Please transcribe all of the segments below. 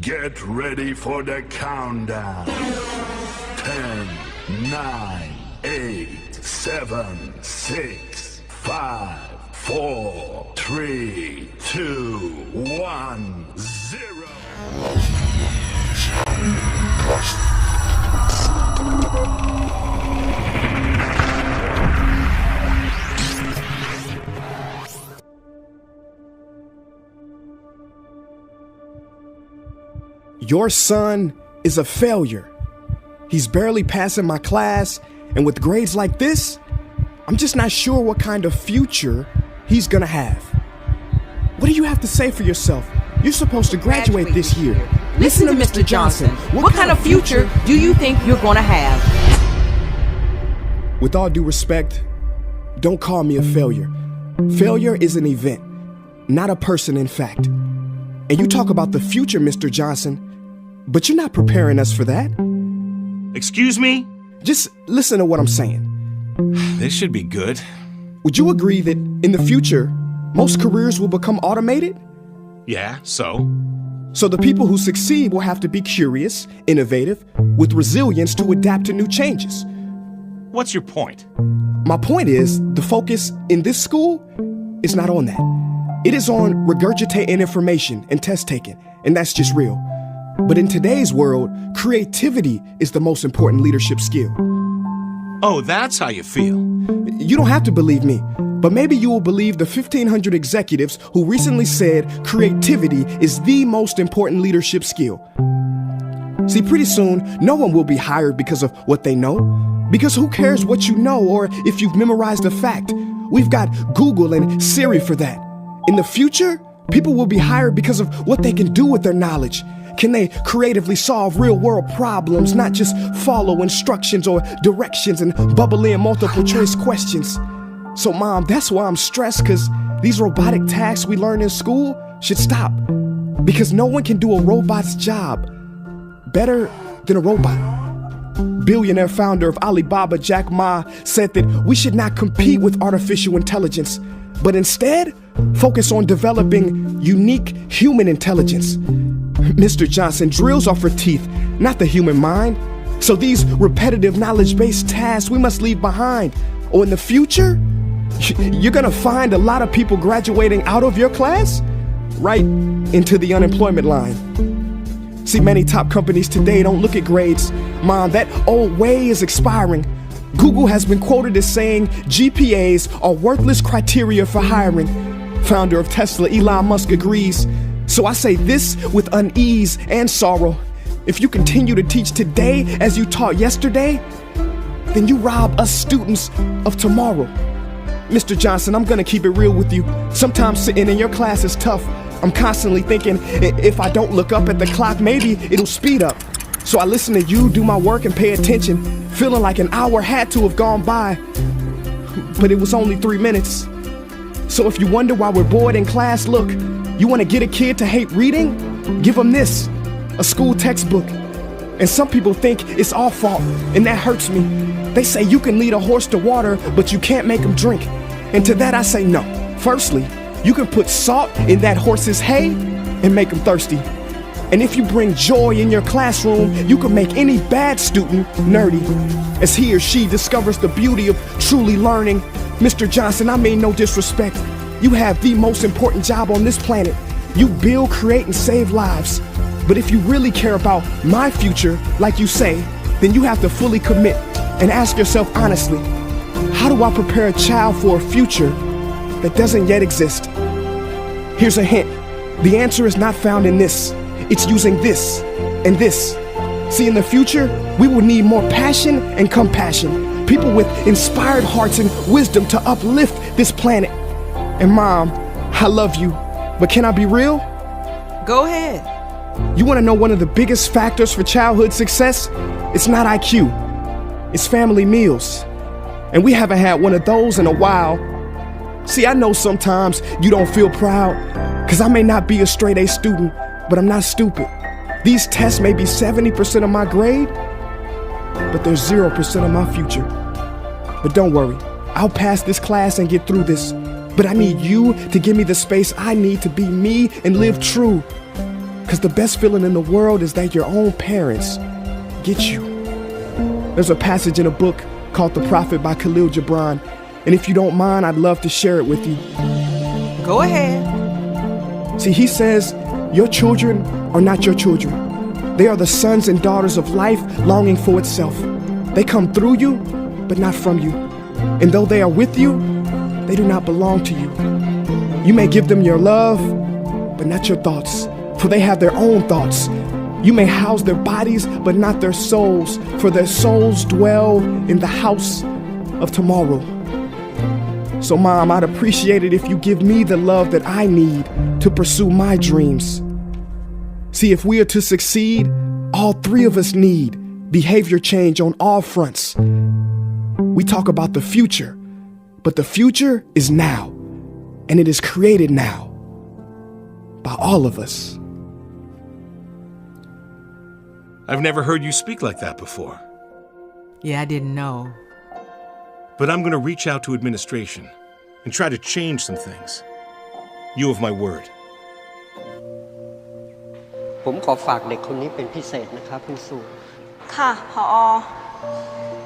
Get ready for the countdown. 10, 9, 8, 7, 6, 5, 4, 3, 2, 1, 0. Your son is a failure. He's barely passing my class, and with grades like this, I'm just not sure what kind of future he's gonna have. What do you have to say for yourself? You're supposed to graduate this year. Listen to Mr. Johnson. What kind of future do you think you're gonna have? With all due respect, don't call me a failure. Failure is an event, not a person, in fact. And you talk about the future, Mr. Johnson, but you're not preparing us for that. Excuse me? Just listen to what I'm saying. This should be good. Would you agree that in the future, most careers will become automated? Yeah, so? So the people who succeed will have to be curious, innovative, with resilience to adapt to new changes. What's your point? My point is, the focus in this school is not on that. It is on regurgitating information and test taking, and that's just real. But in today's world, creativity is the most important leadership skill. Oh, that's how you feel. You don't have to believe me, but maybe you will believe the 1,500 executives who recently said creativity is the most important leadership skill. See, pretty soon, no one will be hired because of what they know. Because who cares what you know or if you've memorized a fact? We've got Google and Siri for that. In the future, people will be hired because of what they can do with their knowledge. Can they creatively solve real-world problems, not just follow instructions or directions and bubble in multiple-choice questions? So, Mom, that's why I'm stressed, because these robotic tasks we learn in school should stop. Because no one can do a robot's job better than a robot. Billionaire founder of Alibaba, Jack Ma, said that we should not compete with artificial intelligence, but instead focus on developing unique human intelligence. Mr. Johnson, drills are for teeth, not the human mind. So these repetitive knowledge-based tasks we must leave behind. Or in the future, you're gonna find a lot of people graduating out of your class right into the unemployment line. See, many top companies today don't look at grades. Mom, that old way is expiring. Google has been quoted as saying GPAs are worthless criteria for hiring. Founder of Tesla, Elon Musk, agrees. So I say this with unease and sorrow. If you continue to teach today as you taught yesterday, then you rob us students of tomorrow. Mr. Johnson, I'm gonna keep it real with you. Sometimes sitting in your class is tough. I'm constantly thinking, if I don't look up at the clock, maybe it'll speed up. So I listen to you do my work and pay attention, feeling like an hour had to have gone by. But it was only 3 minutes. So if you wonder why we're bored in class, look, you want to get a kid to hate reading? Give them this, a school textbook. And some people think it's our fault, and that hurts me. They say you can lead a horse to water, but you can't make him drink. And to that I say no. Firstly, you can put salt in that horse's hay and make him thirsty. And if you bring joy in your classroom, you can make any bad student nerdy. As he or she discovers the beauty of truly learning. Mr. Johnson, I mean no disrespect. You have the most important job on this planet. You build, create, and save lives. But if you really care about my future, like you say, then you have to fully commit and ask yourself honestly, how do I prepare a child for a future that doesn't yet exist? Here's a hint. The answer is not found in this. It's using this and this. See, in the future, we will need more passion and compassion. People with inspired hearts and wisdom to uplift this planet. And Mom, I love you, but can I be real? Go ahead. You want to know one of the biggest factors for childhood success? It's not IQ. It's family meals. And we haven't had one of those in a while. See, I know sometimes you don't feel proud, because I may not be a straight A student, but I'm not stupid. These tests may be 70% of my grade, but they're 0% of my future. But don't worry, I'll pass this class and get through this. But I need you to give me the space I need to be me and live true. Because the best feeling in the world is that your own parents get you. There's a passage in a book called The Prophet by Khalil Gibran, and if you don't mind, I'd love to share it with you. Go ahead. See, he says, your children are not your children. They are the sons and daughters of life longing for itself. They come through you, but not from you. And though they are with you, they do not belong to you. You may give them your love, but not your thoughts, for they have their own thoughts. You may house their bodies, but not their souls, for their souls dwell in the house of tomorrow. So, Mom, I'd appreciate it if you give me the love that I need to pursue my dreams. See, if we are to succeed, all three of us need behavior change on all fronts. We talk about the future, but the future is now, and it is created now by all of us. I've never heard you speak like that before. Yeah, I didn't know. But I'm gonna reach out to administration and try to change some things. You have my word. ผมขอฝากเด็กคนนี้เป็นพิเศษนะครับคุณสุ ค่ะผอ.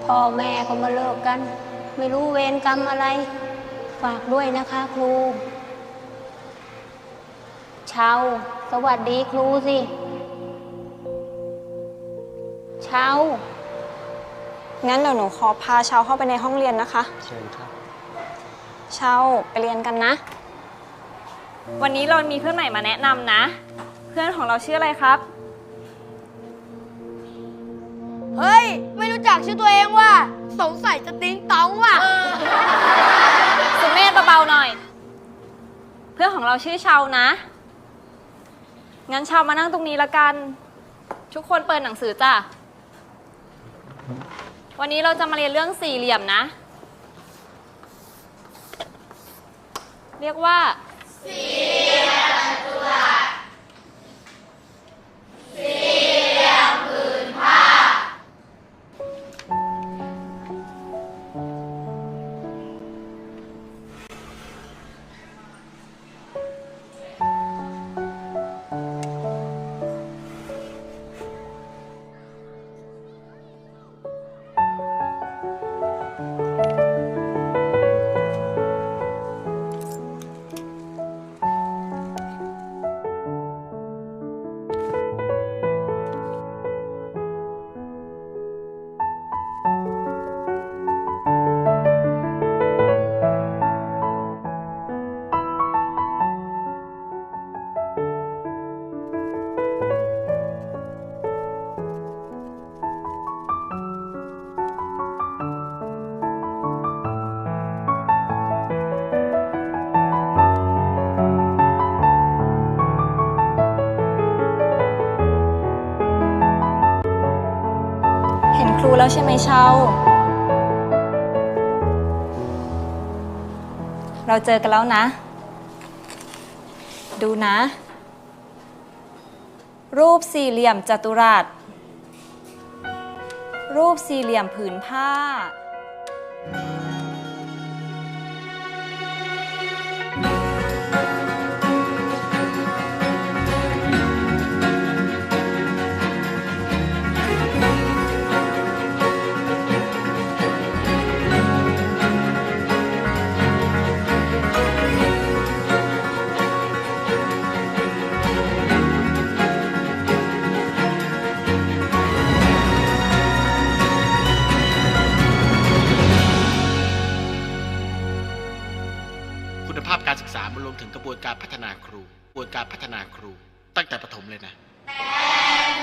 พ่อแม่เขามาเลิกกัน ไม่รู้เวรกรรมอะไร ฝากด้วยนะคะครูเชาสวัสดีครูสิเชางั้นเดี๋ยวหนูขอพาเชาเข้าไปในห้องเรียนนะคะ เชิญครับ เชาไปเรียนกันนะ วันนี้เรามีเพื่อนใหม่มาแนะนำนะ เพื่อนของเราชื่ออะไรครับ เฮ้ย ไม่รู้จักชื่อตัวเองว่ะสงสัยจะติ๊งต้องว่ะ สุเมธเบาๆหน่อย เพื่อนของเราชื่อเชานะ งั้นเชามานั่งตรงนี้ละกัน ทุกคนเปิดหนังสือจ้ะ วันนี้เราจะมาเรียนเรื่องสี่เหลี่ยมนะ เรียกว่าสี่เหลี่ยมจัตุรัสสี่เหลี่ยมผืนผ้าเห็นครูแล้วใช่ไหมเชาเราเจอกันแล้วนะ ดูนะ รูปสี่เหลี่ยมจัตุรัส รูปสี่เหลี่ยมผืนผ้า คุณภาพการศึกษามันรวมถึงกระบวนการพัฒนาครู ตั้งแต่ประถมเลยนะ เ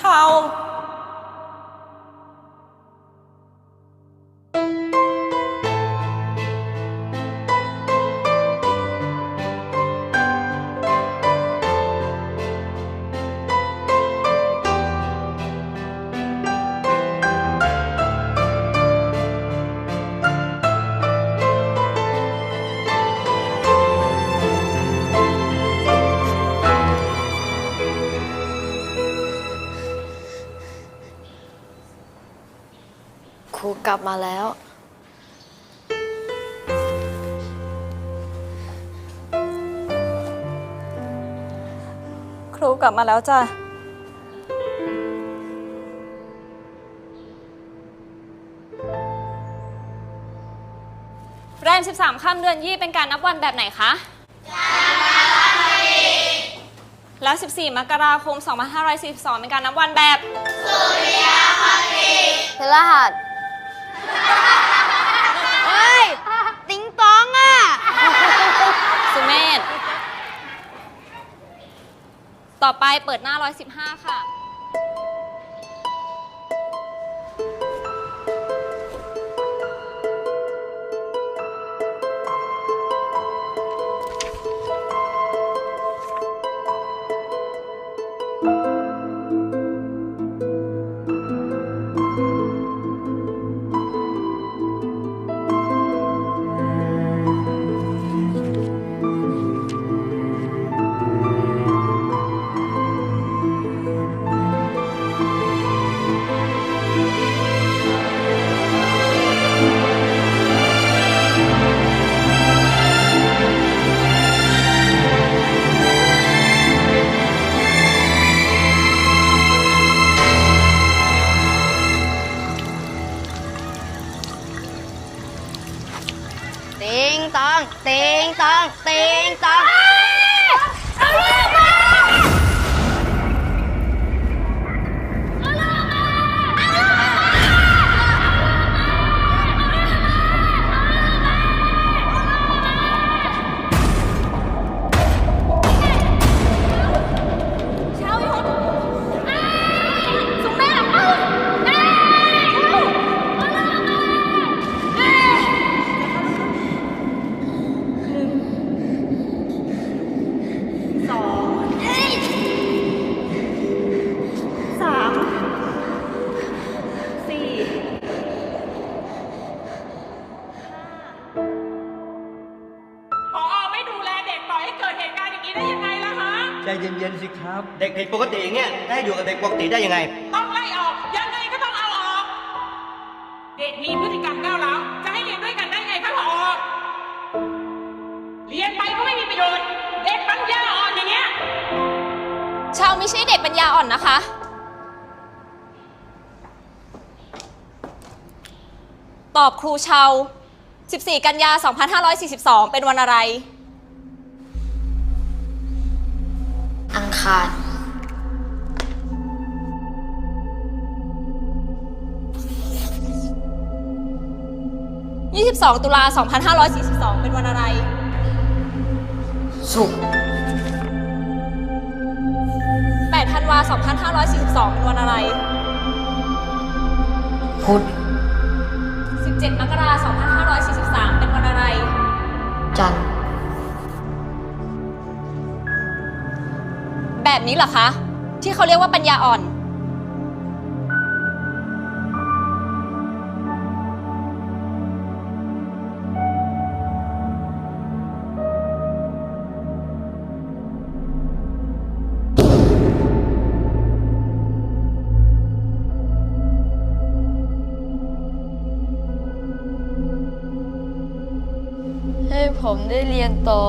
ชาวครูกลับมาแล้ว ครูกลับมาแล้วจ้ะแรม13 ค่ำเดือนยี่เป็นการนับวันแบบไหนคะแล้ว 14 มกราคม 2542 เป็นการนับวันแบบพฤหัสเฮ้ย ติ๊งตองอ่ะ สุเมธต่อไปเปิดหน้า 115 ค่ะ ติ๊งตอง ติ๊งตอง ติ๊งตอง ใจเย็นๆสิครับ เด็กผิดปกติอย่างเงี้ยได้อยู่กับเด็กปกติได้ยังไง ต้องไล่ออกยังไงก็ต้องเอาออก เด็กมีพฤติกรรมก้าวร้าวจะให้เรียนด้วยกันได้ไงคะผอ.เรียนไปก็ไม่มีประโยชน์เด็กปัญญาอ่อนอย่างเงี้ย ชาวไม่ใช่เด็กปัญญาอ่อนนะคะ ตอบครูชาว 14 กันยา 2542 เป็นวันอะไร อังคาร 22 ตุลา 2542 เป็นวันอะไร ศุกร์ 8 ธันวา 2542 เป็นวันอะไร พุธ 17 มกราคม 2543 เป็นวันอะไร จันทร์ แบบนี้เหรอคะ ที่เขาเรียกว่าปัญญาอ่อน ให้ผมได้เรียนต่อ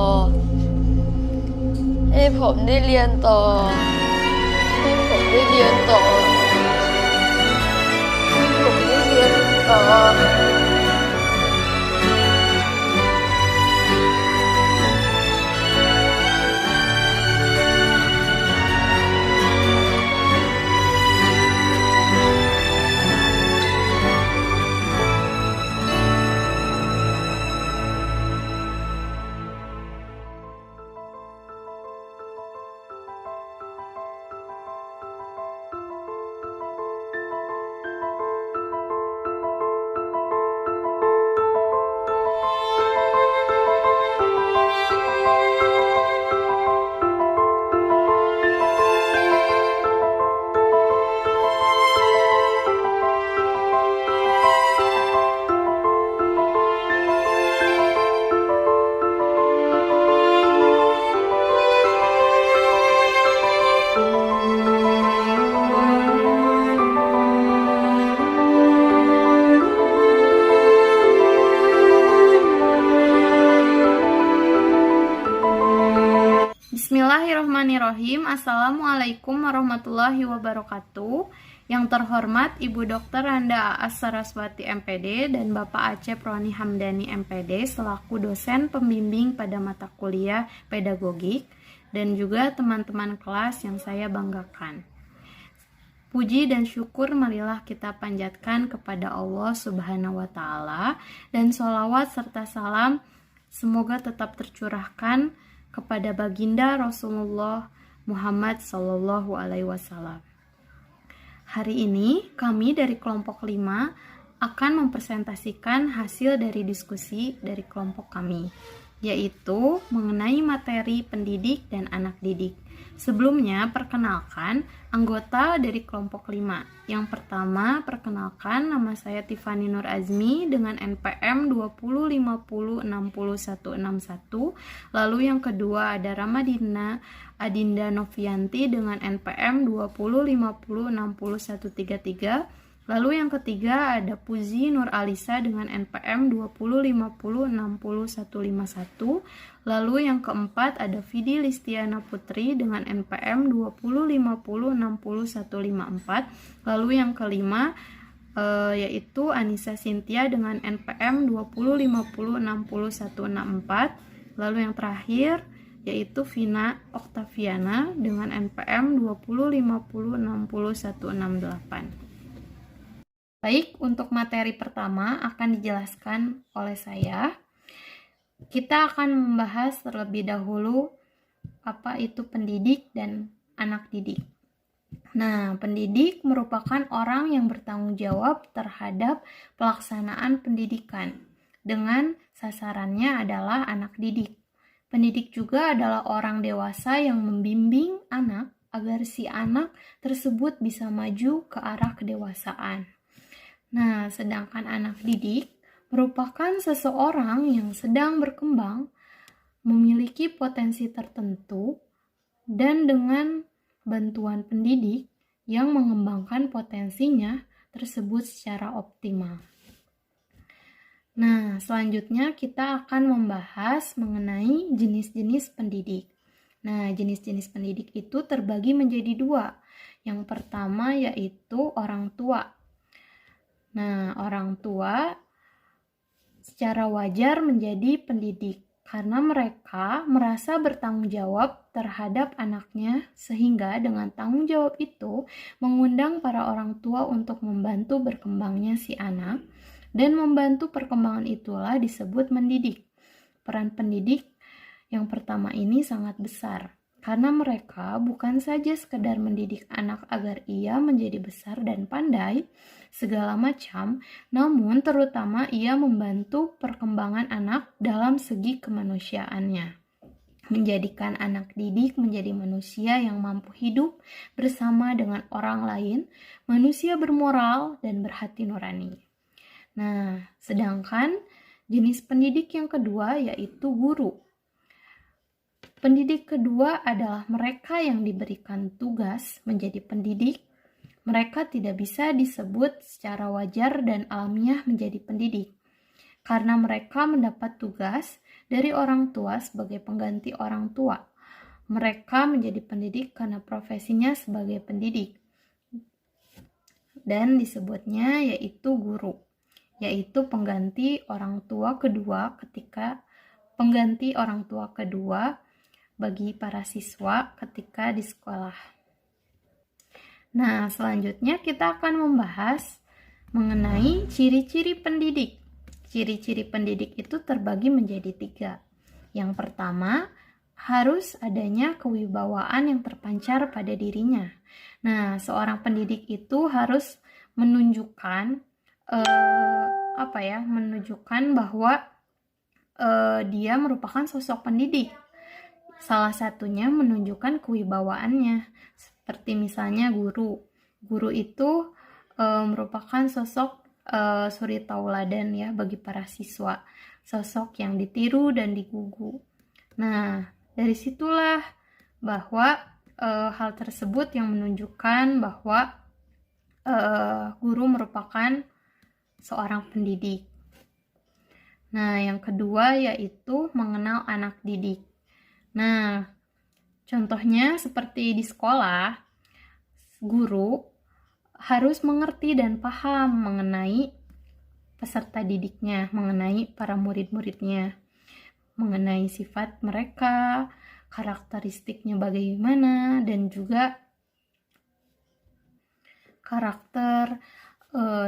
ให้ผมได้เรียนต่อ ให้ผมได้เรียนต่อ ให้ผมได้เรียนต่อ เ Bismillahirrahmanirrahim. Assalamualaikum warahmatullahi wabarakatuh. Yang terhormat Ibu Dr. Randa Aas Saraswati MPD dan Bapak Acep Roni Hamdani MPD selaku dosen pembimbing pada mata kuliah pedagogik dan juga teman-teman kelas yang saya banggakan. Puji dan syukur marilah kita panjatkan kepada Allah Subhanahu wa Ta'ala, dan sholawat serta salam semoga tetap tercurahkan kepada baginda Rasulullah Muhammad Sallallahu Alaihi Wasallam. Hari ini kami dari kelompok 5 akan mempresentasikan hasil dari diskusi dari kelompok kami, yaitu mengenai materi pendidik dan anak didik. Sebelumnya, perkenalkan anggota dari kelompok 5. Yang pertama, perkenalkan, nama saya Tiffany Nur Azmi dengan NPM 20506161. Lalu yang kedua ada Ramadina Adinda Novianti dengan NPM 20506133. Lalu yang ketiga ada Puzi Nur Alisa dengan NPM 20506151. Lalu yang keempat ada Vidi Listiana Putri dengan NPM 20506154. Lalu yang kelima yaitu Anissa Cynthia dengan NPM 20506164. Lalu yang terakhir yaitu Vina Oktaviana dengan NPM 20506168. Baik, untuk materi pertama akan dijelaskan oleh saya. Kita akan membahas terlebih dahulu apa itu pendidik dan anak didik. Nah, pendidik merupakan orang yang bertanggung jawab terhadap pelaksanaan pendidikan dengan sasarannya adalah anak didik. Pendidik juga adalah orang dewasa yang membimbing anak agar si anak tersebut bisa maju ke arah kedewasaan. Nah, sedangkan anak didik merupakan seseorang yang sedang berkembang, memiliki potensi tertentu, dan dengan bantuan pendidik yang mengembangkan potensinya tersebut secara optimal. Nah, selanjutnya kita akan membahas mengenai jenis-jenis pendidik. Nah, jenis-jenis pendidik itu terbagi menjadi 2. Yang pertama yaitu orang tua. Nah, orang tua secara wajar menjadi pendidik karena mereka merasa bertanggung jawab terhadap anaknya, sehingga dengan tanggung jawab itu mengundang para orang tua untuk membantu berkembangnya si anak, dan membantu perkembangan itulah disebut mendidik. Peran pendidik yang pertama ini sangat besar karena mereka bukan saja sekedar mendidik anak agar ia menjadi besar dan pandai segala macam, namun terutama ia membantu perkembangan anak dalam segi kemanusiaannya. Menjadikan anak didik menjadi manusia yang mampu hidup bersama dengan orang lain, manusia bermoral dan berhati nurani. Nah, sedangkan jenis pendidik yang kedua yaitu guru. Pendidik kedua adalah mereka yang diberikan tugas menjadi pendidik. Mereka tidak bisa disebut secara wajar dan alamiah menjadi pendidik, karena mereka mendapat tugas dari orang tua sebagai pengganti orang tua. Mereka menjadi pendidik karena profesinya sebagai pendidik, dan disebutnya yaitu guru, yaitu pengganti orang tua kedua bagi para siswa ketika di sekolah. Nah, selanjutnya kita akan membahas mengenai ciri-ciri pendidik. Ciri-ciri pendidik itu terbagi menjadi 3. Yang pertama, harus adanya kewibawaan yang terpancar pada dirinya. Nah, seorang pendidik itu harus menunjukkan bahwa dia merupakan sosok pendidik. Salah satunya menunjukkan kewibawaannya, seperti misalnya guru. Guru itu merupakan sosok suri tauladan ya bagi para siswa, sosok yang ditiru dan digugu. Nah, dari situlah bahwa hal tersebut yang menunjukkan bahwa guru merupakan seorang pendidik. Nah, yang kedua yaitu mengenal anak didik. Nah, Contohnya seperti di sekolah, guru harus mengerti dan paham mengenai peserta didiknya, mengenai para murid-muridnya, mengenai sifat mereka, karakteristiknya bagaimana, dan juga karakter.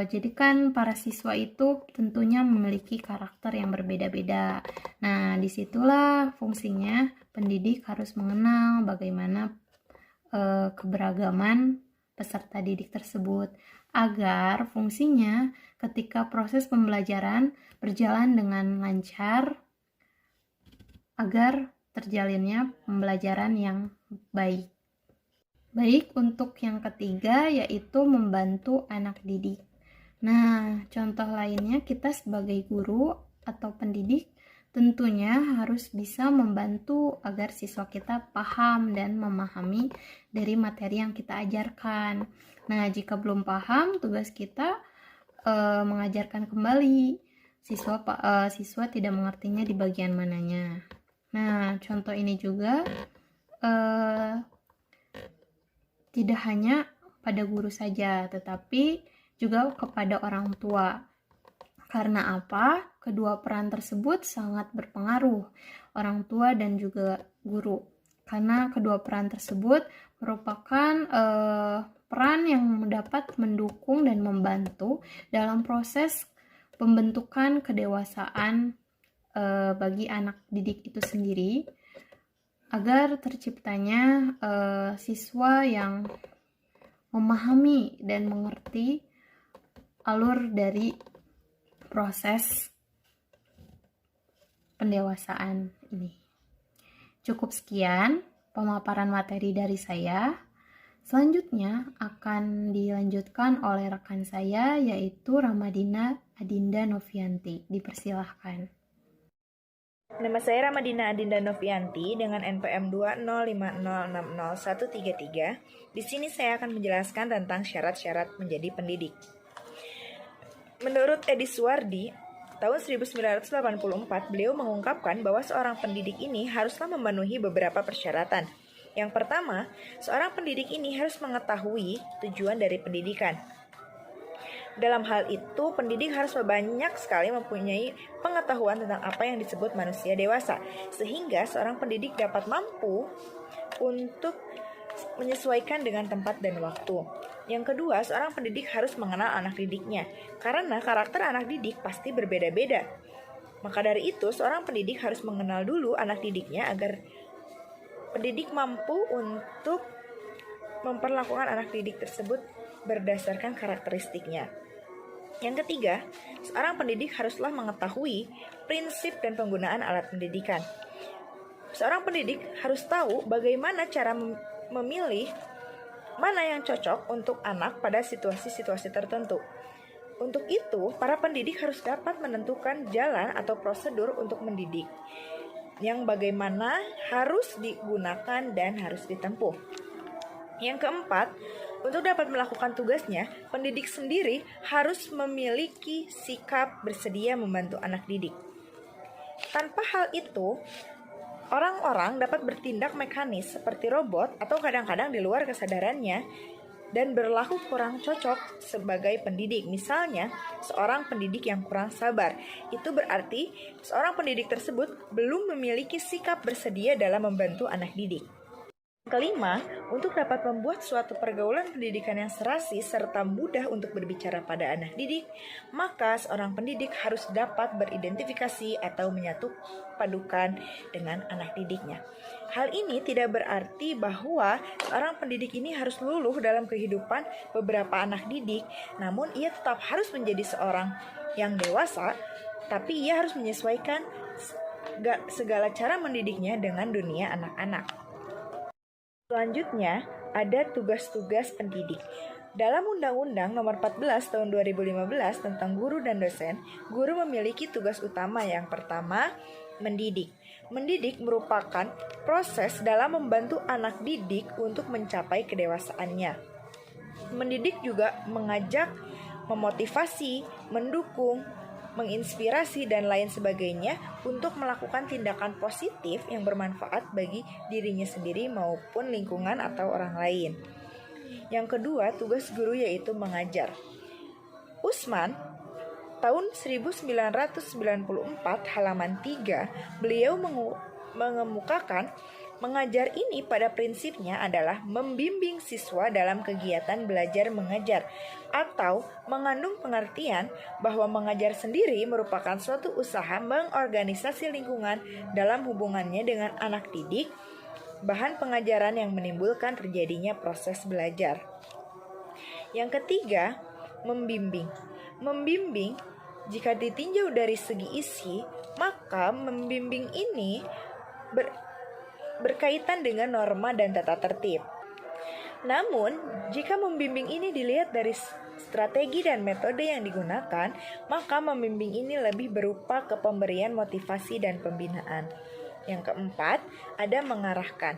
Jadi kan para siswa itu tentunya memiliki karakter yang berbeda-beda. Nah, disitulah fungsinya pendidik harus mengenal bagaimana keberagaman peserta didik tersebut, agar fungsinya ketika proses pembelajaran berjalan dengan lancar, agar terjalinnya pembelajaran yang baik. Baik, untuk yang ketiga yaitu membantu anak didik. Nah, contoh lainnya kita sebagai guru atau pendidik tentunya harus bisa membantu agar siswa kita paham dan memahami dari materi yang kita ajarkan. Nah, jika belum paham, tugas kita mengajarkan kembali. Siswa tidak mengertinya di bagian mananya. Nah, contoh ini juga tidak hanya pada guru saja, tetapi juga kepada orang tua. Karena apa? Kedua peran tersebut sangat berpengaruh, orang tua dan juga guru. Karena kedua peran tersebut merupakan peran yang dapat mendukung dan membantu dalam proses pembentukan kedewasaan bagi anak didik itu sendiri, agar terciptanya siswa yang memahami dan mengerti alur dari proses pendewasaan ini. Cukup sekian pemaparan materi dari saya. Selanjutnya akan dilanjutkan oleh rekan saya, yaitu Ramadina Adinda Novianti. Dipersilahkan. Nama saya Ramadina Adinda Novianti dengan NPM 205060133. Di sini saya akan menjelaskan tentang syarat-syarat menjadi pendidik. Menurut Edi Suwardi, tahun 1984, beliau mengungkapkan bahwa seorang pendidik ini haruslah memenuhi beberapa persyaratan. Yang pertama, seorang pendidik ini harus mengetahui tujuan dari pendidikan. Dalam hal itu, pendidik harus banyak sekali mempunyai pengetahuan tentang apa yang disebut manusia dewasa, sehingga seorang pendidik dapat mampu untuk menyesuaikan dengan tempat dan waktu. Yang kedua, seorang pendidik harus mengenal anak didiknya, karena karakter anak didik pasti berbeda-beda. Maka dari itu, seorang pendidik harus mengenal dulu anak didiknya agar pendidik mampu untuk memperlakukan anak didik tersebut berdasarkan karakteristiknya. Yang ketiga, seorang pendidik haruslah mengetahui prinsip dan penggunaan alat pendidikan. Seorang pendidik harus tahu bagaimana cara memilih mana yang cocok untuk anak pada situasi-situasi tertentu. Untuk itu, para pendidik harus dapat menentukan jalan atau prosedur untuk mendidik, yang bagaimana harus digunakan dan harus ditempuh. Yang keempat, untuk dapat melakukan tugasnya, pendidik sendiri harus memiliki sikap bersedia membantu anak didik. Tanpa hal itu, orang-orang dapat bertindak mekanis seperti robot atau kadang-kadang di luar kesadarannya dan berlaku kurang cocok sebagai pendidik. Misalnya, seorang pendidik yang kurang sabar. Itu berarti seorang pendidik tersebut belum memiliki sikap bersedia dalam membantu anak didik. Kelima, untuk dapat membuat suatu pergaulan pendidikan yang serasi serta mudah untuk berbicara pada anak didik, maka seorang pendidik harus dapat beridentifikasi atau menyatu padukan dengan anak didiknya. Hal ini tidak berarti bahwa seorang pendidik ini harus luluh dalam kehidupan beberapa anak didik, namun ia tetap harus menjadi seorang yang dewasa, tapi ia harus menyesuaikan segala cara mendidiknya dengan dunia anak-anak. Selanjutnya, ada tugas-tugas pendidik. Dalam Undang-Undang Nomor 14 Tahun 2015 tentang guru dan dosen, guru memiliki tugas utama yang pertama, mendidik. Mendidik merupakan proses dalam membantu anak didik untuk mencapai kedewasaannya. Mendidik juga mengajak, memotivasi, mendukung, menginspirasi, dan lain sebagainya untuk melakukan tindakan positif yang bermanfaat bagi dirinya sendiri maupun lingkungan atau orang lain. Yang kedua, tugas guru yaitu mengajar. Usman, tahun 1994 halaman 3, beliau mengemukakan mengajar ini pada prinsipnya adalah membimbing siswa dalam kegiatan belajar mengajar, atau mengandung pengertian bahwa mengajar sendiri merupakan suatu usaha mengorganisasi lingkungan dalam hubungannya dengan anak didik, bahan pengajaran yang menimbulkan terjadinya proses belajar. Yang ketiga, membimbing. Membimbing, jika ditinjau dari segi isi, maka membimbing ini berkaitan dengan norma dan tata tertib. Namun, jika membimbing ini dilihat dari strategi dan metode yang digunakan, maka membimbing ini lebih berupa kepemberian motivasi dan pembinaan. Yang keempat, ada mengarahkan.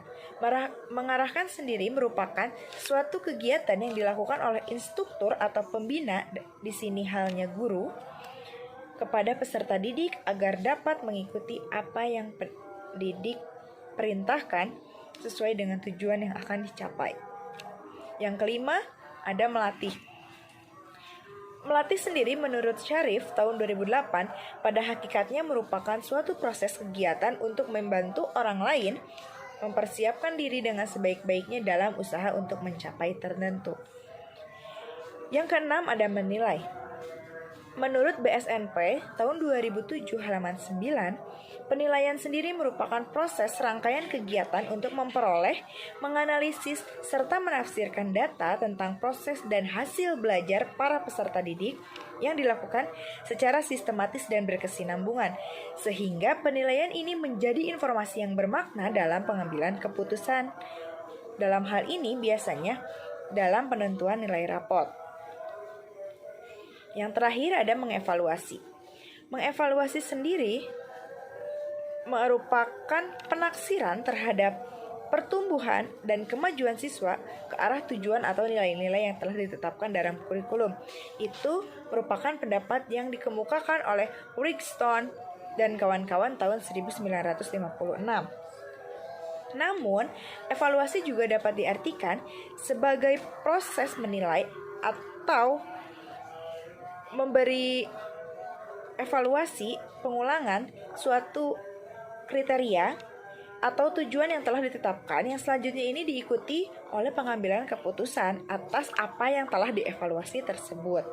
Mengarahkan sendiri merupakan suatu kegiatan yang dilakukan oleh instruktur atau pembina, di sini halnya guru, kepada peserta didik agar dapat mengikuti apa yang pendidik perintahkan sesuai dengan tujuan yang akan dicapai. Yang kelima, ada melatih. Melatih sendiri menurut Syarif tahun 2008 pada hakikatnya merupakan suatu proses kegiatan untuk membantu orang lain mempersiapkan diri dengan sebaik-baiknya dalam usaha untuk mencapai tertentu. Yang keenam, ada menilai. Menurut BSNP tahun 2007 halaman 9, penilaian sendiri merupakan proses rangkaian kegiatan untuk memperoleh, menganalisis, serta menafsirkan data tentang proses dan hasil belajar para peserta didik yang dilakukan secara sistematis dan berkesinambungan, sehingga penilaian ini menjadi informasi yang bermakna dalam pengambilan keputusan. Dalam hal ini biasanya dalam penentuan nilai rapot. Yang terakhir ada mengevaluasi. Mengevaluasi sendiri merupakan penaksiran terhadap pertumbuhan dan kemajuan siswa ke arah tujuan atau nilai-nilai yang telah ditetapkan dalam kurikulum. Itu merupakan pendapat yang dikemukakan oleh Wigstone dan kawan-kawan tahun 1956. Namun, evaluasi juga dapat diartikan sebagai proses menilai atau memberi evaluasi pengulangan suatu kriteria atau tujuan yang telah ditetapkan, yang selanjutnya ini diikuti oleh pengambilan keputusan atas apa yang telah dievaluasi tersebut.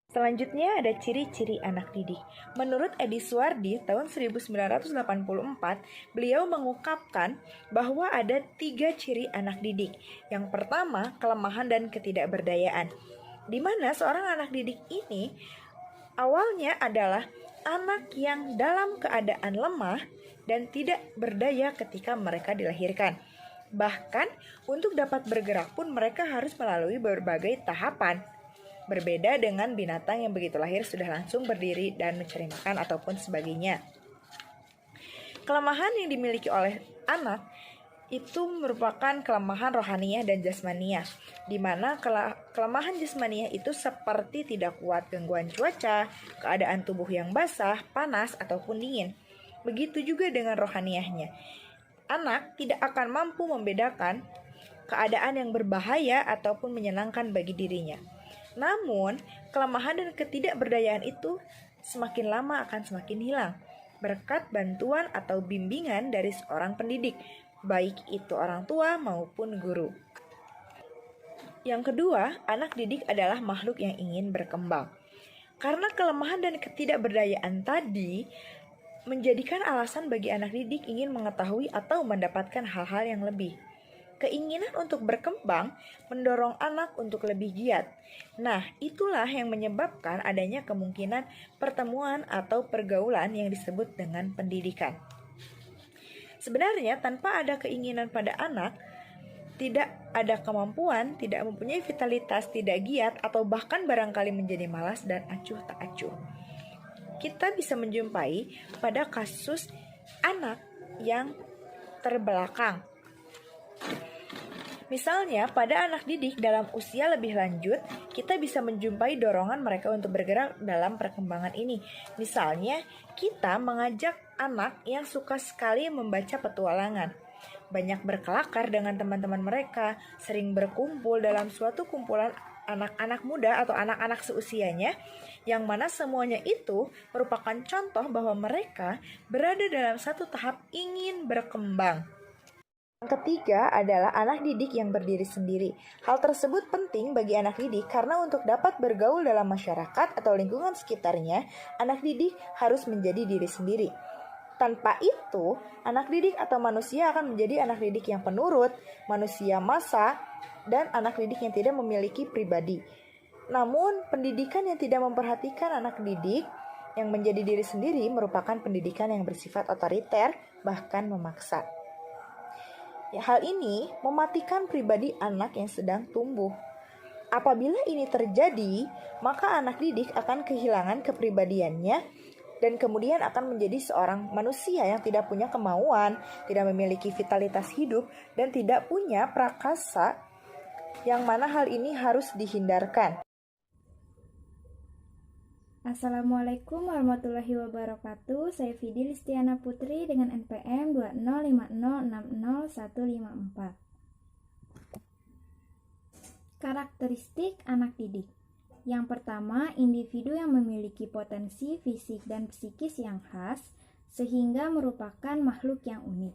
Selanjutnya ada ciri-ciri anak didik. Menurut Edi Suwardi tahun 1984, beliau mengungkapkan bahwa ada 3 ciri anak didik. Yang pertama, kelemahan dan ketidakberdayaan, di mana seorang anak didik ini awalnya adalah anak yang dalam keadaan lemah dan tidak berdaya ketika mereka dilahirkan. Bahkan untuk dapat bergerak pun mereka harus melalui berbagai tahapan. Berbeda dengan binatang yang begitu lahir sudah langsung berdiri dan mencari makan ataupun sebagainya. Kelemahan yang dimiliki oleh anak itu merupakan kelemahan rohaniah dan jasmaniah, di mana kelemahan jasmaniah itu seperti tidak kuat gangguan cuaca, keadaan tubuh yang basah, panas, ataupun dingin. Begitu juga dengan rohaniahnya. Anak tidak akan mampu membedakan keadaan yang berbahaya ataupun menyenangkan bagi dirinya. Namun, kelemahan dan ketidakberdayaan itu semakin lama akan semakin hilang berkat bantuan atau bimbingan dari seorang pendidik, baik itu orang tua maupun guru. Yang kedua, anak didik adalah makhluk yang ingin berkembang. Karena kelemahan dan ketidakberdayaan tadi menjadikan alasan bagi anak didik ingin mengetahui atau mendapatkan hal-hal yang lebih. Keinginan untuk berkembang mendorong anak untuk lebih giat. Nah, itulah yang menyebabkan adanya kemungkinan pertemuan atau pergaulan yang disebut dengan pendidikan. Sebenarnya tanpa ada keinginan pada anak, tidak ada kemampuan, tidak mempunyai vitalitas, tidak giat, atau bahkan barangkali menjadi malas dan acuh tak acuh. Kita bisa menjumpai pada kasus anak yang terbelakang. Misalnya, pada anak didik dalam usia lebih lanjut, kita bisa menjumpai dorongan mereka untuk bergerak dalam perkembangan ini. Misalnya, kita mengajak anak yang suka sekali membaca petualangan, banyak berkelakar dengan teman-teman mereka, sering berkumpul dalam suatu kumpulan anak-anak muda atau anak-anak seusianya, yang mana semuanya itu merupakan contoh bahwa mereka berada dalam satu tahap ingin berkembang. Yang ketiga adalah anak didik yang berdiri sendiri. Hal tersebut penting bagi anak didik karena untuk dapat bergaul dalam masyarakat atau lingkungan sekitarnya, anak didik harus menjadi diri sendiri. Tanpa itu, anak didik atau manusia akan menjadi anak didik yang penurut, manusia massa, dan anak didik yang tidak memiliki pribadi. Namun, pendidikan yang tidak memperhatikan anak didik yang menjadi diri sendiri merupakan pendidikan yang bersifat otoriter, bahkan memaksa. Ya, hal ini mematikan pribadi anak yang sedang tumbuh. Apabila ini terjadi, maka anak didik akan kehilangan kepribadiannya dan kemudian akan menjadi seorang manusia yang tidak punya kemauan, tidak memiliki vitalitas hidup, dan tidak punya prakasa, yang mana hal ini harus dihindarkan. Assalamualaikum warahmatullahi wabarakatuh. Saya Fidi Listiana Putri dengan NPM 205060154. Karakteristik anak didik. Yang pertama, individu yang memiliki potensi fisik dan psikis yang khas, sehingga merupakan makhluk yang unik.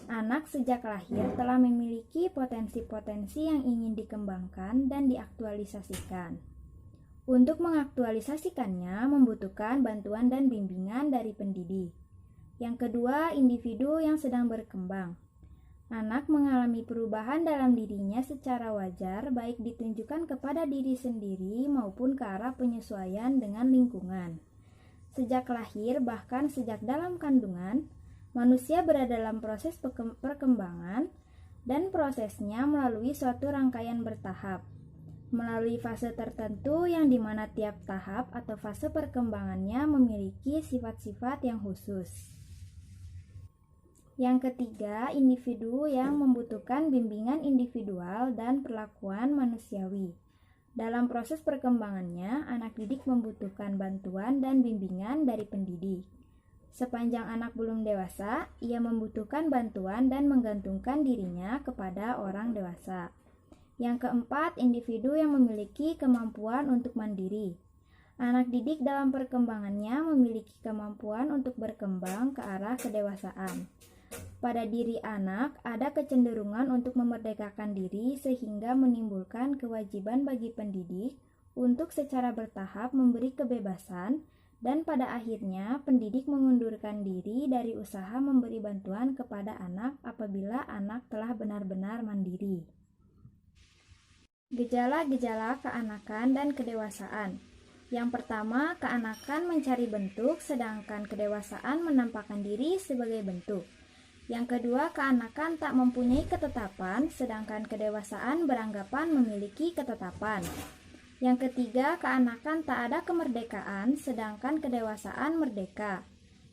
Anak sejak lahir telah memiliki potensi-potensi yang ingin dikembangkan dan diaktualisasikan. Untuk mengaktualisasikannya membutuhkan bantuan dan bimbingan dari pendidik. Yang kedua, individu yang sedang berkembang. Anak mengalami perubahan dalam dirinya secara wajar, baik ditunjukkan kepada diri sendiri maupun ke arah penyesuaian dengan lingkungan. Sejak lahir, bahkan sejak dalam kandungan, manusia berada dalam proses perkembangan dan prosesnya melalui suatu rangkaian bertahap. Melalui fase tertentu yang dimana tiap tahap atau fase perkembangannya memiliki sifat-sifat yang khusus. Yang ketiga, individu yang membutuhkan bimbingan individual dan perlakuan manusiawi. Dalam proses perkembangannya, anak didik membutuhkan bantuan dan bimbingan dari pendidik. Sepanjang anak belum dewasa, ia membutuhkan bantuan dan menggantungkan dirinya kepada orang dewasa. Yang keempat, individu yang memiliki kemampuan untuk mandiri. Anak didik dalam perkembangannya memiliki kemampuan untuk berkembang ke arah kedewasaan. Pada diri anak, ada kecenderungan untuk memerdekakan diri sehingga menimbulkan kewajiban bagi pendidik untuk secara bertahap memberi kebebasan dan pada akhirnya pendidik mengundurkan diri dari usaha memberi bantuan kepada anak apabila anak telah benar-benar mandiri. Gejala-gejala keanakan dan kedewasaan. Yang pertama, keanakan mencari bentuk, sedangkan kedewasaan menampakkan diri sebagai bentuk. Yang kedua, keanakan tak mempunyai ketetapan, sedangkan kedewasaan beranggapan memiliki ketetapan. Yang ketiga, keanakan tak ada kemerdekaan, sedangkan kedewasaan merdeka.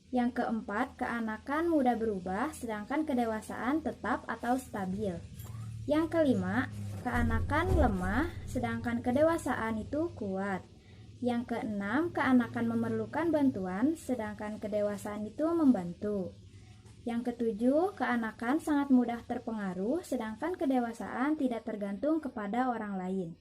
Yang keempat, keanakan mudah berubah, sedangkan kedewasaan tetap atau stabil. Yang kelima, keanakan lemah, sedangkan kedewasaan itu kuat. Yang keenam, keanakan memerlukan bantuan, sedangkan kedewasaan itu membantu. Yang ketujuh, keanakan sangat mudah terpengaruh, sedangkan kedewasaan tidak tergantung kepada orang lain.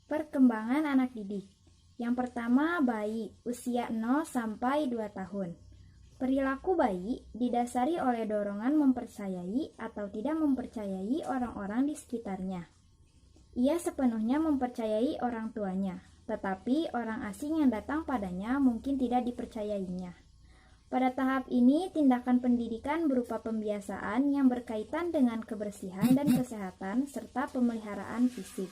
Perkembangan anak didik. Yang pertama, bayi, usia 0 sampai 2 tahun. Perilaku bayi didasari oleh dorongan mempercayai atau tidak mempercayai orang-orang di sekitarnya. Ia sepenuhnya mempercayai orang tuanya, tetapi orang asing yang datang padanya mungkin tidak dipercayainya. Pada tahap ini, tindakan pendidikan berupa pembiasaan yang berkaitan dengan kebersihan dan kesehatan serta pemeliharaan fisik.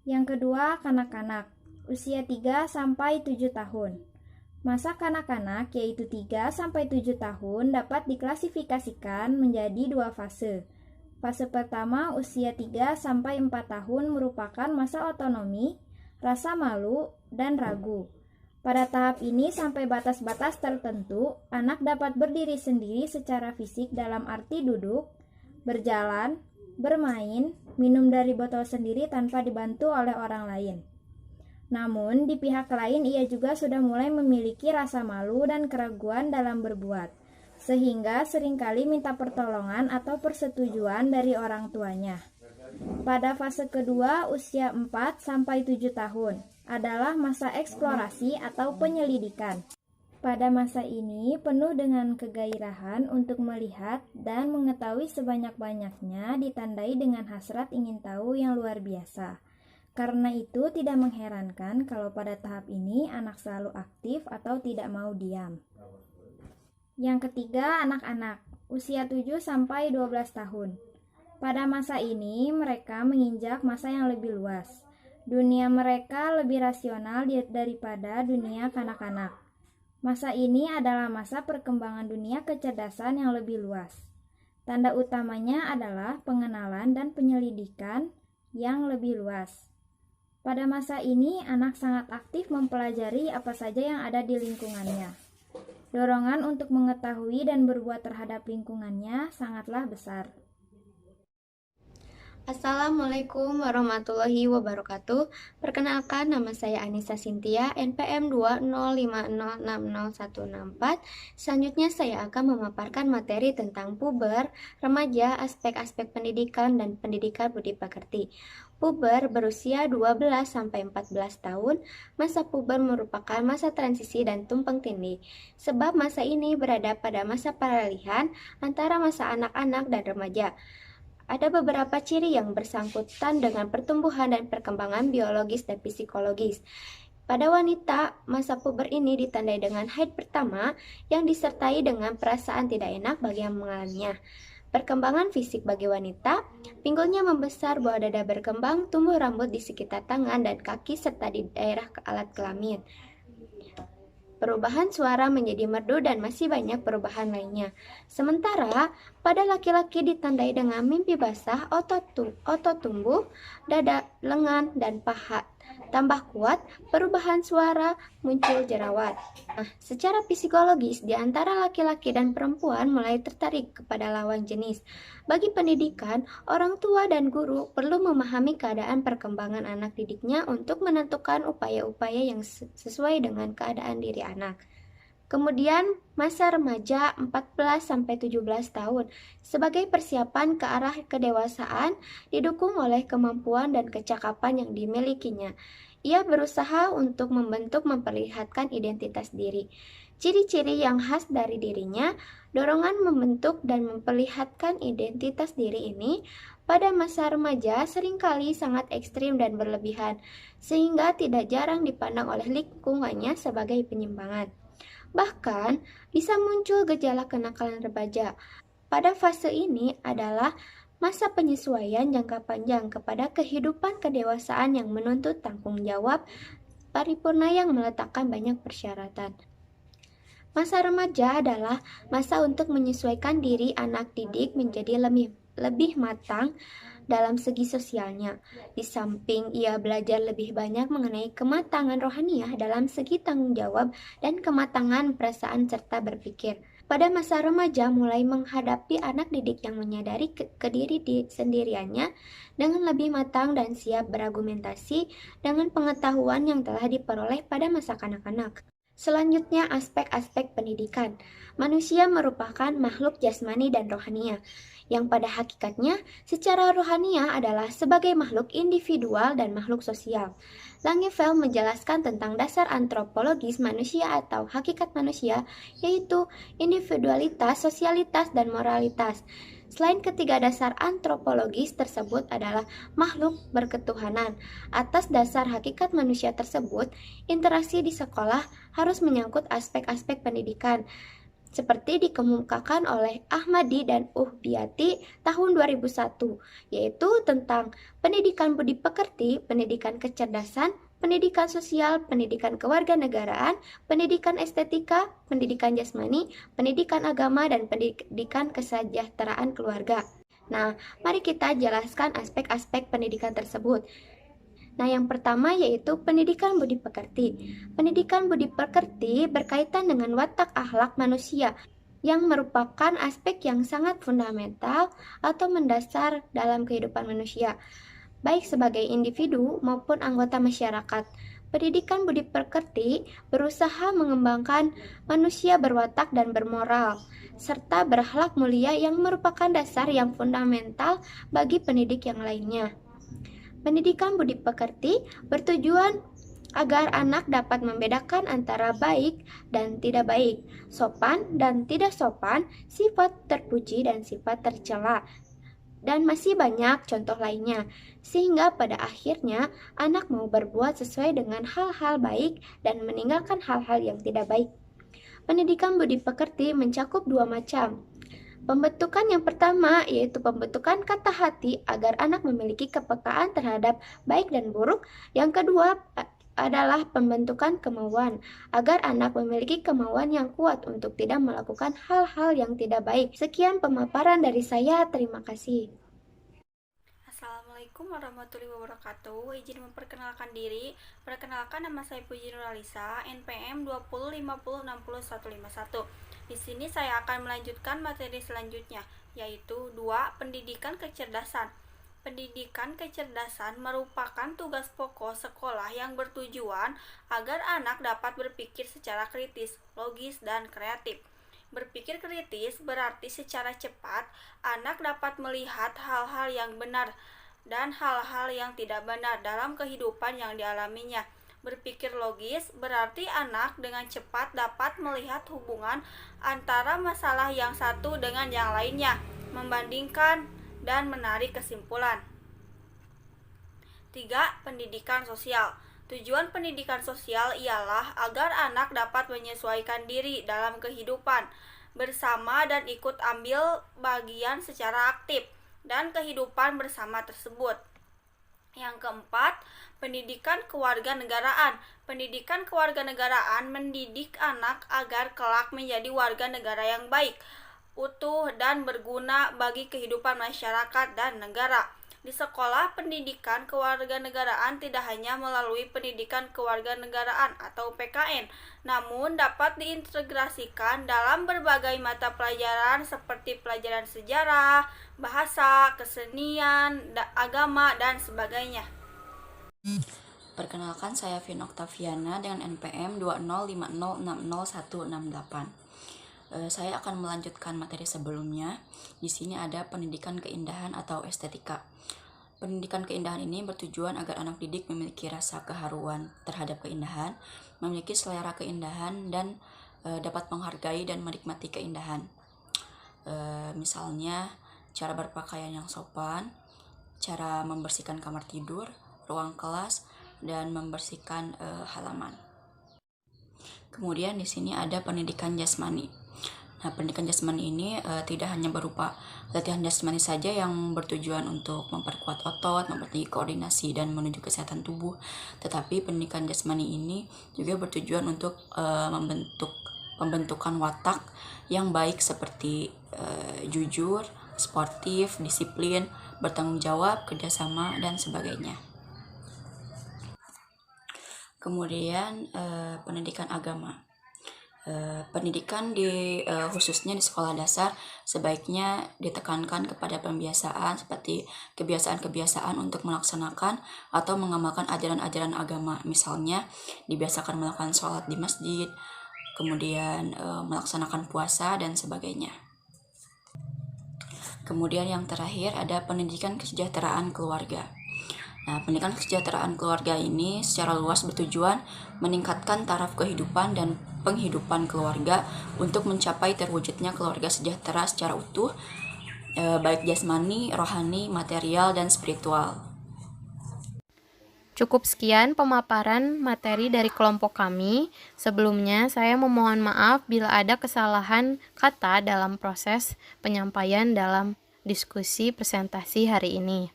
Yang kedua, kanak-kanak, usia 3 sampai 7 tahun. Masa kanak-kanak yaitu 3 sampai 7 tahun dapat diklasifikasikan menjadi 2 fase. Fase pertama usia 3 sampai 4 tahun merupakan masa otonomi, rasa malu, dan ragu. Pada tahap ini, sampai batas-batas tertentu, anak dapat berdiri sendiri secara fisik dalam arti duduk, berjalan, bermain, minum dari botol sendiri tanpa dibantu oleh orang lain. Namun, di pihak lain ia juga sudah mulai memiliki rasa malu dan keraguan dalam berbuat, sehingga seringkali minta pertolongan atau persetujuan dari orang tuanya. Pada fase kedua, usia 4-7 tahun, adalah masa eksplorasi atau penyelidikan. Pada masa ini, penuh dengan kegairahan untuk melihat dan mengetahui sebanyak-banyaknya ditandai dengan hasrat ingin tahu yang luar biasa. Karena itu, tidak mengherankan kalau pada tahap ini anak selalu aktif atau tidak mau diam. Yang ketiga, anak-anak, usia 7-12 tahun. Pada masa ini, mereka menginjak masa yang lebih luas. Dunia mereka lebih rasional daripada dunia kanak-kanak. Masa ini adalah masa perkembangan dunia kecerdasan yang lebih luas. Tanda utamanya adalah pengenalan dan penyelidikan yang lebih luas. Pada masa ini, anak sangat aktif mempelajari apa saja yang ada di lingkungannya. Dorongan untuk mengetahui dan berbuat terhadap lingkungannya sangatlah besar. Assalamualaikum warahmatullahi wabarakatuh. Perkenalkan, nama saya Anissa Cynthia, NPM 205060164. Selanjutnya saya akan memaparkan materi tentang puber, remaja, aspek-aspek pendidikan, dan pendidikan budi pekerti. Puber berusia 12-14 tahun. Masa puber merupakan masa transisi dan tumpang tindih, sebab masa ini berada pada masa peralihan antara masa anak-anak dan remaja. Ada beberapa ciri yang bersangkutan dengan pertumbuhan dan perkembangan biologis dan psikologis. Pada wanita, masa puber ini ditandai dengan haid pertama yang disertai dengan perasaan tidak enak bagi yang mengalaminya. Perkembangan fisik bagi wanita, pinggulnya membesar, bawah dada berkembang, tumbuh rambut di sekitar tangan dan kaki serta di daerah alat kelamin. Perubahan suara menjadi merdu dan masih banyak perubahan lainnya. Sementara pada laki-laki ditandai dengan mimpi basah, otot tumbuh, dada, lengan, dan paha tambah kuat, perubahan suara, muncul jerawat. Secara psikologis, di antara laki-laki dan perempuan mulai tertarik kepada lawan jenis. Bagi pendidikan, orang tua dan guru perlu memahami keadaan perkembangan anak didiknya untuk menentukan upaya-upaya yang sesuai dengan keadaan diri anak. Kemudian, masa remaja 14-17 tahun sebagai persiapan ke arah kedewasaan didukung oleh kemampuan dan kecakapan yang dimilikinya. Ia berusaha untuk memperlihatkan identitas diri. Ciri-ciri yang khas dari dirinya, dorongan membentuk dan memperlihatkan identitas diri ini pada masa remaja seringkali sangat ekstrim dan berlebihan, sehingga tidak jarang dipandang oleh lingkungannya sebagai penyimpangan. Bahkan, bisa muncul gejala kenakalan remaja. Pada fase ini adalah masa penyesuaian jangka panjang kepada kehidupan kedewasaan yang menuntut tanggung jawab paripurna yang meletakkan banyak persyaratan. Masa remaja adalah masa untuk menyesuaikan diri anak didik menjadi lebih matang dalam segi sosialnya. Di samping ia belajar lebih banyak mengenai kematangan rohaniah dalam segi tanggung jawab dan kematangan perasaan serta berpikir. Pada masa remaja mulai menghadapi anak didik yang menyadari kediri sendiriannya dengan lebih matang dan siap berargumentasi dengan pengetahuan yang telah diperoleh pada masa kanak-kanak. Selanjutnya, aspek-aspek pendidikan. Manusia merupakan makhluk jasmani dan rohaniah, yang pada hakikatnya secara rohaniah adalah sebagai makhluk individual dan makhluk sosial. Langeveld menjelaskan tentang dasar antropologis manusia atau hakikat manusia, yaitu individualitas, sosialitas, dan moralitas. Selain ketiga dasar antropologis tersebut adalah makhluk berketuhanan. Atas dasar hakikat manusia tersebut, interaksi di sekolah harus menyangkut aspek-aspek pendidikan, seperti dikemukakan oleh Ahmadi dan Uhbiyati tahun 2001, yaitu tentang pendidikan budi pekerti, pendidikan kecerdasan, pendidikan sosial, pendidikan kewarganegaraan, pendidikan estetika, pendidikan jasmani, pendidikan agama, dan pendidikan kesejahteraan keluarga. Nah, mari kita jelaskan aspek-aspek pendidikan tersebut. Nah, yang pertama yaitu pendidikan budi pekerti. Pendidikan budi pekerti berkaitan dengan watak akhlak manusia yang merupakan aspek yang sangat fundamental atau mendasar dalam kehidupan manusia, baik sebagai individu maupun anggota masyarakat. Pendidikan budi pekerti berusaha mengembangkan manusia berwatak dan bermoral, serta berakhlak mulia yang merupakan dasar yang fundamental bagi pendidik yang lainnya. Pendidikan budi pekerti bertujuan agar anak dapat membedakan antara baik dan tidak baik, sopan dan tidak sopan, sifat terpuji dan sifat tercela, dan masih banyak contoh lainnya, sehingga pada akhirnya anak mau berbuat sesuai dengan hal-hal baik dan meninggalkan hal-hal yang tidak baik. Pendidikan budi pekerti mencakup dua macam. Pembentukan yang pertama yaitu pembentukan kata hati agar anak memiliki kepekaan terhadap baik dan buruk. Yang kedua adalah pembentukan kemauan agar anak memiliki kemauan yang kuat untuk tidak melakukan hal-hal yang tidak baik. Sekian pemaparan dari saya, terima kasih. Assalamualaikum warahmatullahi wabarakatuh. Izin memperkenalkan diri. Perkenalkan, nama saya Puji Nuralisa, NPM 2050606151. Di sini saya akan melanjutkan materi selanjutnya, yaitu 2. Pendidikan kecerdasan. Pendidikan kecerdasan merupakan tugas pokok sekolah yang bertujuan agar anak dapat berpikir secara kritis, logis, dan kreatif. Berpikir kritis berarti secara cepat anak dapat melihat hal-hal yang benar dan hal-hal yang tidak benar dalam kehidupan yang dialaminya. Berpikir logis berarti anak dengan cepat dapat melihat hubungan antara masalah yang satu dengan yang lainnya, membandingkan dan menarik kesimpulan. 3. Pendidikan sosial. Tujuan pendidikan sosial ialah agar anak dapat menyesuaikan diri dalam kehidupan bersama dan ikut ambil bagian secara aktif dan kehidupan bersama tersebut. Yang keempat, pendidikan kewarganegaraan. Pendidikan kewarganegaraan mendidik anak agar kelak menjadi warga negara yang baik, utuh, dan berguna bagi kehidupan masyarakat dan negara. Di sekolah, pendidikan kewarganegaraan tidak hanya melalui pendidikan kewarganegaraan atau PKN, namun dapat diintegrasikan dalam berbagai mata pelajaran seperti pelajaran sejarah, bahasa, kesenian, agama, dan sebagainya. Perkenalkan, saya Vin Oktaviana dengan NPM 205060168. Saya akan melanjutkan materi sebelumnya. Di sini ada pendidikan keindahan atau estetika. Pendidikan keindahan ini bertujuan agar anak didik memiliki rasa keharuan terhadap keindahan, memiliki selera keindahan, dan dapat menghargai dan menikmati keindahan. Misalnya, cara berpakaian yang sopan, cara membersihkan kamar tidur, ruang kelas, dan membersihkan halaman. Kemudian di sini ada pendidikan jasmani. Nah, pendidikan jasmani ini tidak hanya berupa latihan jasmani saja yang bertujuan untuk memperkuat otot, mempertinggi koordinasi, dan menuju kesehatan tubuh, tetapi pendidikan jasmani ini juga bertujuan untuk pembentukan watak yang baik seperti jujur, sportif, disiplin, bertanggung jawab, kerjasama, dan sebagainya. Kemudian pendidikan agama. Pendidikan khususnya di sekolah dasar sebaiknya ditekankan kepada pembiasaan seperti kebiasaan-kebiasaan untuk melaksanakan atau mengamalkan ajaran-ajaran agama. Misalnya dibiasakan melakukan sholat di masjid, kemudian melaksanakan puasa, dan sebagainya. Kemudian yang terakhir ada pendidikan kesejahteraan keluarga. Nah, pendidikan kesejahteraan keluarga ini secara luas bertujuan meningkatkan taraf kehidupan dan penghidupan keluarga untuk mencapai terwujudnya keluarga sejahtera secara utuh, baik jasmani, rohani, material, dan spiritual. Cukup sekian pemaparan materi dari kelompok kami. Sebelumnya, saya memohon maaf bila ada kesalahan kata dalam proses penyampaian dalam diskusi presentasi hari ini.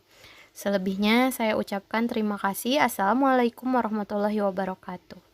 Selebihnya saya ucapkan terima kasih. Assalamualaikum warahmatullahi wabarakatuh.